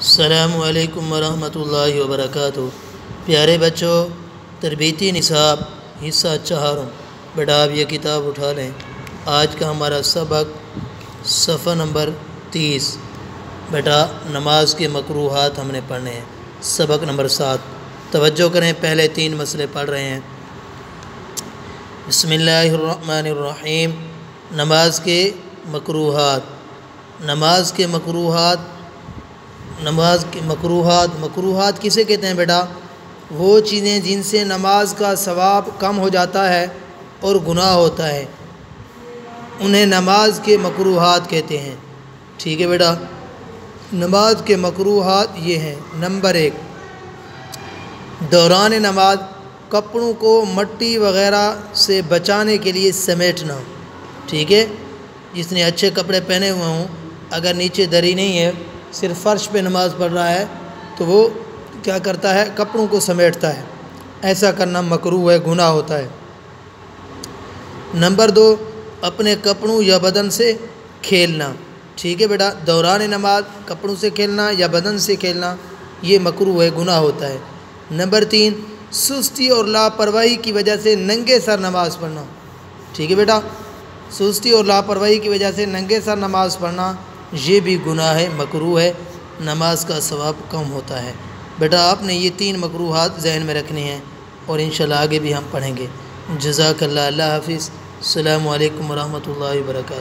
السلام علیکم ورحمۃ اللہ وبرکاتہ۔ پیارے بچوں، تربیتی نصاب حصہ چہارم، بیٹا آپ یہ کتاب اٹھا لیں۔ آج کا ہمارا سبق صفحہ نمبر 30۔ بیٹا نماز کے مکروہات ہم نے پڑھنے ہیں۔ سبق نمبر 7، توجہ کریں، پہلے 3 مسئلے پڑھ رہے ہیں۔ بسم اللہ الرحمن الرحیم۔ نماز کے مکروہات۔ مکروہات کسے کہتے ہیں بیٹا؟ وہ چیزیں جن سے نماز کا ثواب کم ہو جاتا ہے اور گناہ ہوتا ہے، انہیں نماز کے مکروہات کہتے ہیں۔ ٹھیک ہے بیٹا، نماز کے مکروہات یہ ہیں۔ نمبر 1، دوران نماز کپڑوں کو مٹی وغیرہ سے بچانے کے لیے سمیٹنا۔ ٹھیک ہے، جس نے اچھے کپڑے پہنے ہوئے ہوں، اگر نیچے دری نہیں ہے، صرف فرش پہ نماز پڑھ رہا ہے، تو وہ کیا کرتا ہے؟ کپڑوں کو سمیٹتا ہے۔ ایسا کرنا مکروہ ہے، گناہ ہوتا ہے۔ نمبر 2، اپنے کپڑوں یا بدن سے کھیلنا۔ ٹھیک ہے بیٹا، دوران نماز کپڑوں سے کھیلنا یا بدن سے کھیلنا یہ مکروہ ہے، گناہ ہوتا ہے۔ نمبر 3، سستی اور لاپرواہی کی وجہ سے ننگے سر نماز پڑھنا۔ ٹھیک ہے بیٹا، سستی اور لاپرواہی کی وجہ سے ننگے سر نماز پڑھنا یہ بھی گناہ ہے، مکروہ ہے، نماز کا ثواب کم ہوتا ہے۔ بیٹا آپ نے یہ 3 مکروہات ذہن میں رکھنے ہیں اور انشاءاللہ آگے بھی ہم پڑھیں گے۔ جزاک اللہ، اللہ حافظ، السلام علیکم ورحمۃ اللہ وبرکاتہ۔